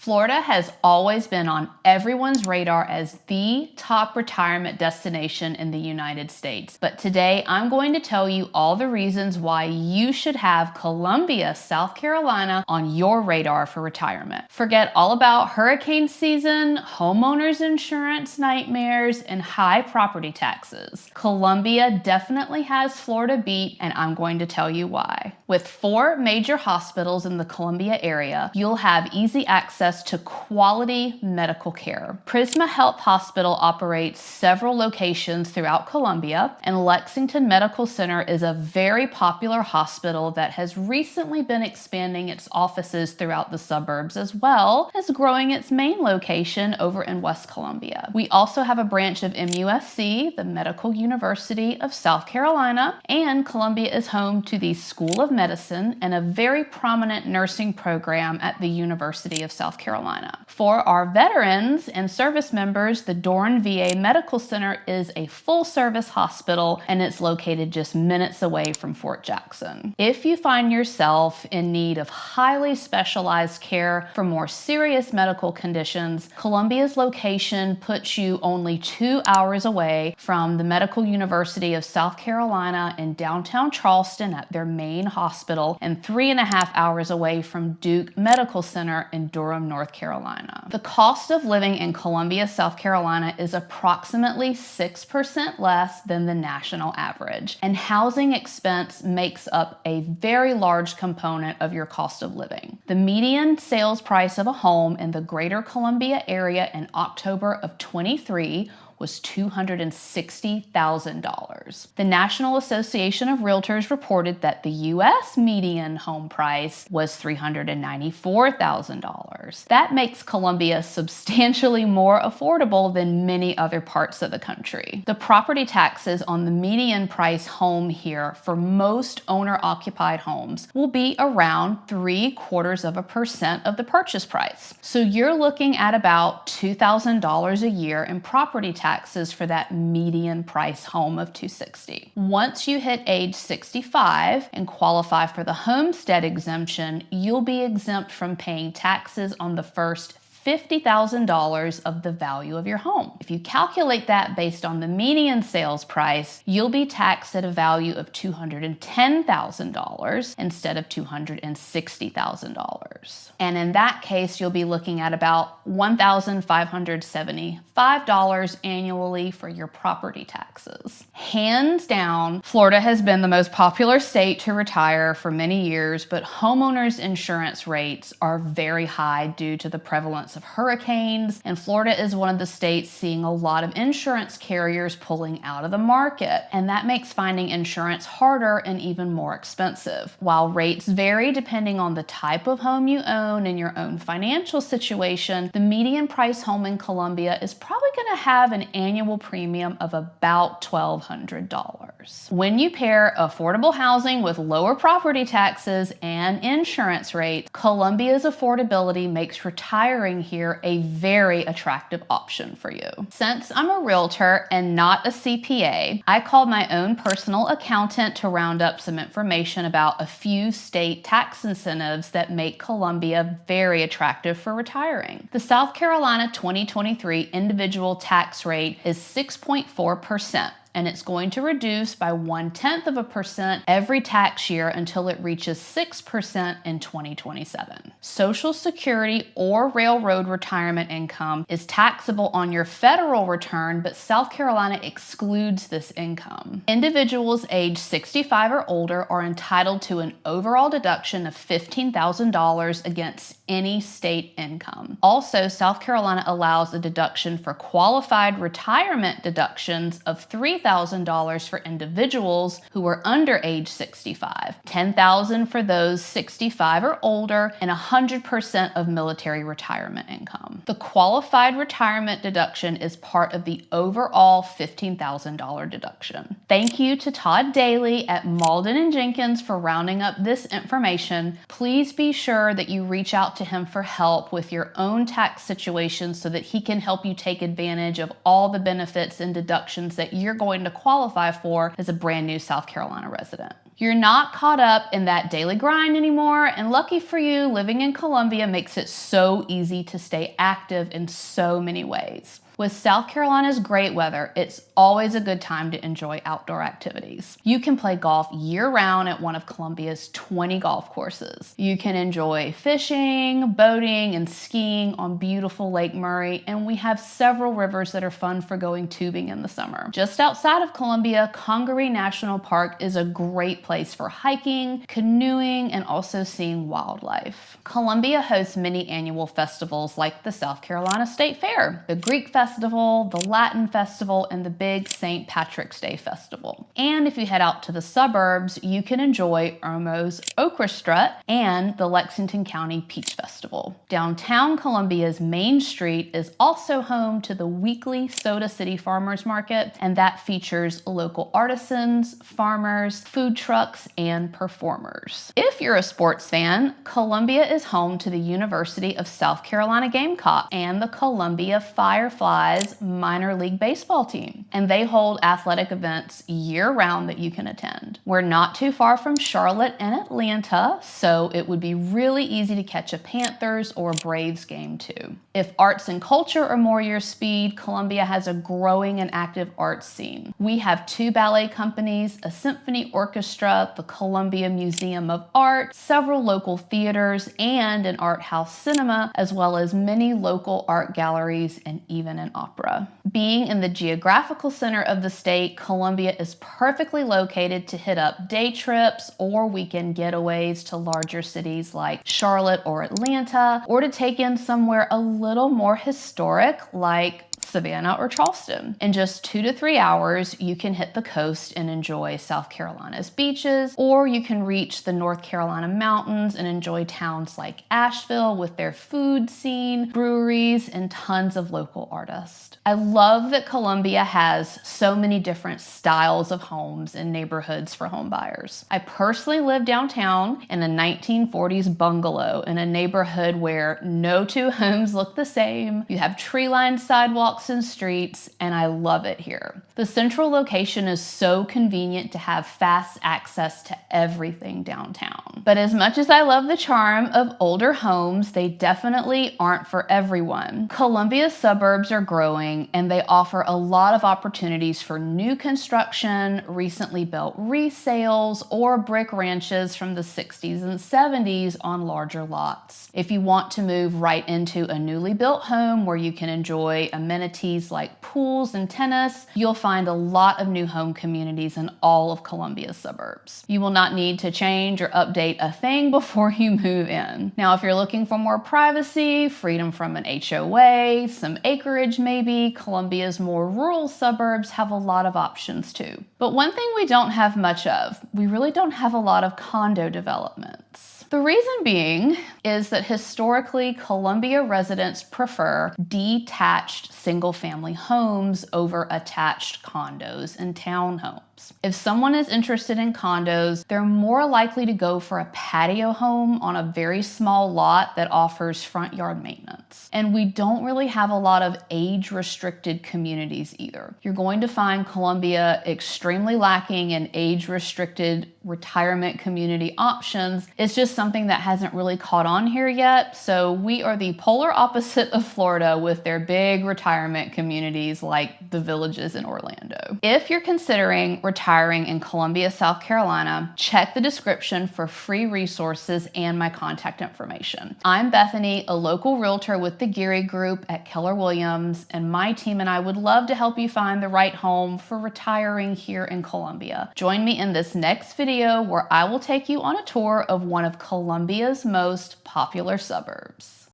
Florida has always been on everyone's radar as the top retirement destination in the United States. But today I'm going to tell you all the reasons why you should have Columbia, South Carolina on your radar for retirement. Forget all about hurricane season, homeowners insurance nightmares, and high property taxes. Columbia definitely has Florida beat, and I'm going to tell you why. With 4 major hospitals in the Columbia area, you'll have easy access to quality medical care. Prisma Health Hospital operates several locations throughout Columbia, and Lexington Medical Center is a very popular hospital that has recently been expanding its offices throughout the suburbs as well as growing its main location over in West Columbia. We also have a branch of MUSC, the Medical University of South Carolina, and Columbia is home to the School of Medicine and a very prominent nursing program at the University of South Carolina. For our veterans and service members, the Doran VA Medical Center is a full-service hospital, and it's located just minutes away from Fort Jackson. If you find yourself in need of highly specialized care for more serious medical conditions, Columbia's location puts you only 2 hours away from the Medical University of South Carolina in downtown Charleston at their main hospital, and 3.5 hours away from Duke Medical Center in Durham, North Carolina. The cost of living in Columbia, South Carolina is approximately 6% less than the national average, and housing expense makes up a very large component of your cost of living. The median sales price of a home in the greater Columbia area in October of 23 was $260,000. The National Association of Realtors reported that the U.S. median home price was $394,000. That makes Columbia substantially more affordable than many other parts of the country. The property taxes on the median price home here for most owner-occupied homes will be around 0.75% of the purchase price. So you're looking at about $2,000 a year in property taxes for that median price home of $260,000. Once you hit age 65 and qualify for the homestead exemption, you'll be exempt from paying taxes on the first $50,000 of the value of your home. If you calculate that based on the median sales price, you'll be taxed at a value of $210,000 instead of $260,000. And in that case, you'll be looking at about $1,575 annually for your property taxes. Hands down, Florida has been the most popular state to retire for many years, but homeowners insurance rates are very high due to the prevalence of hurricanes, and Florida is one of the states seeing a lot of insurance carriers pulling out of the market, and that makes finding insurance harder and even more expensive. While rates vary depending on the type of home you own and your own financial situation, the median price home in Columbia is probably going to have an annual premium of about $1,200. When you pair affordable housing with lower property taxes and insurance rates, Columbia's affordability makes retiring here a very attractive option for you. Since I'm a realtor and not a CPA, I called my own personal accountant to round up some information about a few state tax incentives that make Columbia very attractive for retiring. The South Carolina 2023 individual tax rate is 6.4%. And it's going to reduce by 0.1% every tax year until it reaches 6% in 2027. Social Security or railroad retirement income is taxable on your federal return, but South Carolina excludes this income. Individuals age 65 or older are entitled to an overall deduction of $15,000 against any state income. Also, South Carolina allows a deduction for qualified retirement deductions of $3,000 for individuals who are under age 65, $10,000 for those 65 or older, and 100% of military retirement income. The qualified retirement deduction is part of the overall $15,000 deduction. Thank you to Todd Daly at Malden & Jenkins for rounding up this information. Please be sure that you reach out to him for help with your own tax situation so that he can help you take advantage of all the benefits and deductions that you're going to qualify for as a brand new South Carolina resident. You're not caught up in that daily grind anymore, and lucky for you, living in Columbia makes it so easy to stay active in so many ways. With South Carolina's great weather, it's always a good time to enjoy outdoor activities. You can play golf year-round at one of Columbia's 20 golf courses. You can enjoy fishing, boating, and skiing on beautiful Lake Murray, and we have several rivers that are fun for going tubing in the summer. Just outside of Columbia, Congaree National Park is a great place for hiking, canoeing, and also seeing wildlife. Columbia hosts many annual festivals like the South Carolina State Fair, the Greek Festival, the Latin Festival, and the big St. Patrick's Day Festival. And if you head out to the suburbs, you can enjoy Irmo's Okra Strut and the Lexington County Peach Festival. Downtown Columbia's Main Street is also home to the weekly Soda City Farmers Market, and that features local artisans, farmers, food trucks, and performers. If you're a sports fan, Columbia is home to the University of South Carolina Gamecock and the Columbia Fireflies minor league baseball team, and they hold athletic events year-round that you can attend. We're not too far from Charlotte and Atlanta, so it would be really easy to catch a Panthers or Braves game too. If arts and culture are more your speed, Columbia has a growing and active arts scene. We have 2 ballet companies, a symphony orchestra, the Columbia Museum of Art, several local theaters, and an art house cinema, as well as many local art galleries and even an opera. Being in the geographical center of the state, Columbia is perfectly located to hit up day trips or weekend getaways to larger cities like Charlotte or Atlanta, or to take in somewhere a little more historic like Savannah or Charleston. In just 2 to 3 hours, you can hit the coast and enjoy South Carolina's beaches, or you can reach the North Carolina mountains and enjoy towns like Asheville with their food scene, breweries, and tons of local artists. I love that Columbia has so many different styles of homes and neighborhoods for home buyers. I personally live downtown in a 1940s bungalow in a neighborhood where no 2 homes look the same. You have tree-lined sidewalks and streets, and I love it here. The central location is so convenient to have fast access to everything downtown. But as much as I love the charm of older homes, they definitely aren't for everyone. Columbia's suburbs are growing, and they offer a lot of opportunities for new construction, recently built resales, or brick ranches from the 60s and 70s on larger lots. If you want to move right into a newly built home where you can enjoy amenities like pools and tennis, you'll find a lot of new home communities in all of Columbia's suburbs. You will not need to change or update a thing before you move in. Now, if you're looking for more privacy, freedom from an HOA, some acreage maybe, Columbia's more rural suburbs have a lot of options too. But one thing we don't have much of, we really don't have a lot of condo developments. The reason being is that historically, Columbia residents prefer detached single-family homes over attached condos and townhomes. If someone is interested in condos, they're more likely to go for a patio home on a very small lot that offers front yard maintenance. And we don't really have a lot of age-restricted communities either. You're going to find Columbia extremely lacking in age-restricted retirement community options. It's just something that hasn't really caught on here yet. So we are the polar opposite of Florida with their big retirement communities like the Villages in Orlando. If you're considering retiring in Columbia, South Carolina, check the description for free resources and my contact information. I'm Bethany, a local realtor with the Geary Group at Keller Williams, and my team and I would love to help you find the right home for retiring here in Columbia. Join me in this next video where I will take you on a tour of one of Columbia's most popular suburbs.